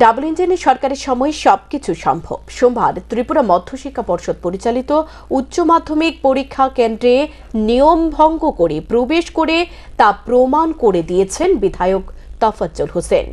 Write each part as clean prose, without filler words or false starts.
Double ইঞ্জিনের সরকারের সময় সবকিছু সম্ভব। সোমবার ত্রিপুরা মধ্যশিক্ষা পর্ষদ পরিচালিত উচ্চ মাধ্যমিক পরীক্ষা কেন্দ্রে নিয়ম ভঙ্গ করে প্রবেশ করে তা প্রমাণ করে দিয়েছেন বিধায়ক তফাজ্জল হোসেন।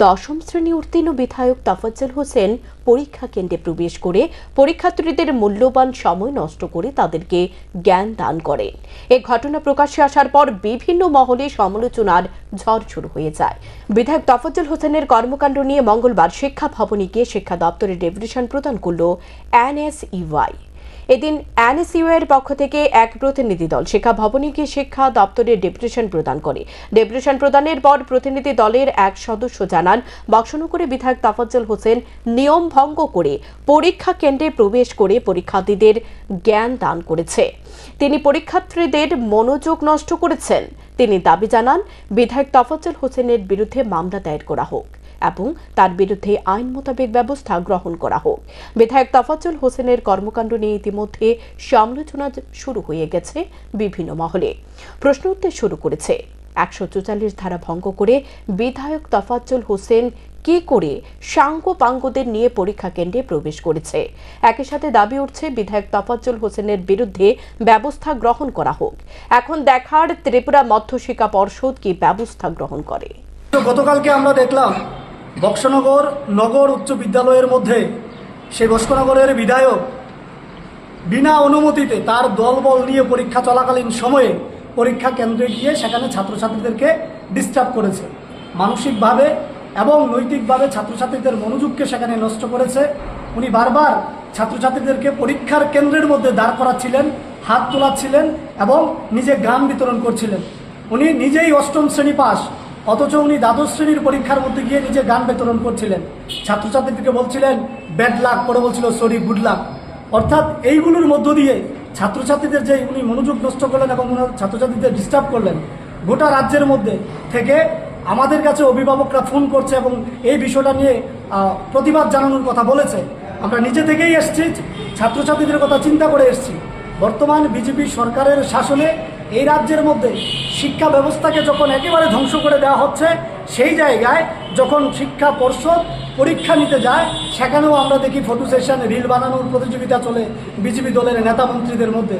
দশম শ্রেণী উত্তীর্ণ বিধায়ক তফাজ্জল হোসেন পরীক্ষা কেন্দ্রে প্রবেশ করে পরীক্ষার্থীদের মূল্যবান সময় নষ্ট করে তাদেরকে জ্ঞান দান করেন। এ ঘটনা প্রকাশ্যে আসার পর বিভিন্ন মহলে সমালোচনার ঝড় শুরু হয়ে যায়। বিধায়ক তফাজ্জল হোসেনের কর্মকাণ্ড নিয়ে মঙ্গলবার শিক্ষা ভবনে গিয়ে শিক্ষা দপ্তরের ডেপুটেশন প্রদান করল এনএসইউআই। এদিন এনএসইউআই এর পক্ষ থেকে এক প্রতিনিধি দল শিক্ষা ভবনে গিয়ে শিক্ষা দপ্তরের ডেপুটেশন প্রদান করে। ডেপুটেশন প্রদানের পর প্রতিনিধি দলের এক সদস্য জানান, বক্সনগরে বিধায়ক তফাজ্জল হোসেন নিয়ম ভঙ্গ করে পরীক্ষা কেন্দ্রে প্রবেশ করে পরীক্ষার্থীদের জ্ঞান দান করেছে। তিনি পরীক্ষার্থীদের মনোযোগ নষ্ট করেছেন। তিনি দাবি জানান, বিধায়ক তফাজ্জল হোসেনের বিরুদ্ধে মামলা দায়ের করা হোক এবং তার বিরুদ্ধে আইন মোতাবেক ব্যবস্থা গ্রহণ করা হোক। বিধায়ক তফাজ্জল হোসেনের কর্মকাণ্ড নিয়ে ইতিমধ্যে সমালোচনা শুরু হয়ে গেছে বিভিন্ন মহলে। প্রশ্ন উঠতে শুরু করেছে, ১৪৪ ধারা ভঙ্গ করে বিধায়ক তফাজ্জল হোসেন কি করে সাঙ্গপাঙ্গদের নিয়ে পরীক্ষা কেন্দ্রে প্রবেশ করেছে। একই সাথে দাবি উঠছে, বিধায়ক তফাজ্জল হোসেনের বিরুদ্ধে ব্যবস্থা গ্রহণ করা হোক। এখন দেখার ত্রিপুরা মধ্যশিক্ষা পর্ষদ কি ব্যবস্থা গ্রহণ করে। গতকালকে আমরা দেখলাম বক্সনগর নগর উচ্চ বিদ্যালয়ের মধ্যে সেই বক্সনগরের বিধায়ক বিনা অনুমতিতে তার দলবল নিয়ে পরীক্ষা চলাকালীন সময়ে পরীক্ষা কেন্দ্রে গিয়ে সেখানে ছাত্রছাত্রীদেরকে ডিস্টার্ব করেছে। মানসিকভাবে এবং নৈতিকভাবে ছাত্রছাত্রীদের মনোযোগকে সেখানে নষ্ট করেছে। উনি বারবার ছাত্রছাত্রীদেরকে পরীক্ষার কেন্দ্রের মধ্যে দাঁড় করাচ্ছিলেন, হাত তোলাচ্ছিলেন এবং নিজে গান বিতরণ করছিলেন। উনি নিজেই অষ্টম শ্রেণী পাস, অথচ উনি দ্বাদশ শ্রেণীর পরীক্ষার মধ্যে গিয়ে নিজে গান বিতরণ করছিলেন। ছাত্রছাত্রীদেরকে বলছিলেন ব্যাড লাক, করে বলছিল সরি গুড লাক। অর্থাৎ এইগুলোর মধ্য দিয়ে ছাত্রছাত্রীদের যে উনি মনোযোগ নষ্ট করলেন এবং ছাত্রছাত্রীদের ডিস্টার্ব করলেন। গোটা রাজ্যের মধ্যে থেকে আমাদের কাছে অভিভাবকরা ফোন করছে এবং এই বিষয়টা নিয়ে প্রতিবাদ জানানোর কথা বলেছে। আমরা নিজে থেকেই এসেছি, ছাত্রছাত্রীদের কথা চিন্তা করে এসেছি। বর্তমান বিজেপি সরকারের শাসনে এই রাজ্যের মধ্যে শিক্ষা ব্যবস্থাকে যখন একেবারে ধ্বংস করে দেওয়া হচ্ছে, সেই জায়গায় যখন শিক্ষা পর্ষদ পরীক্ষা নিতে যায় সেখানেও আমরা দেখি ফটো সেশন, রিল বানানোর প্রতিযোগিতা চলে বিজেপি দলের নেতা মন্ত্রীদের মধ্যে।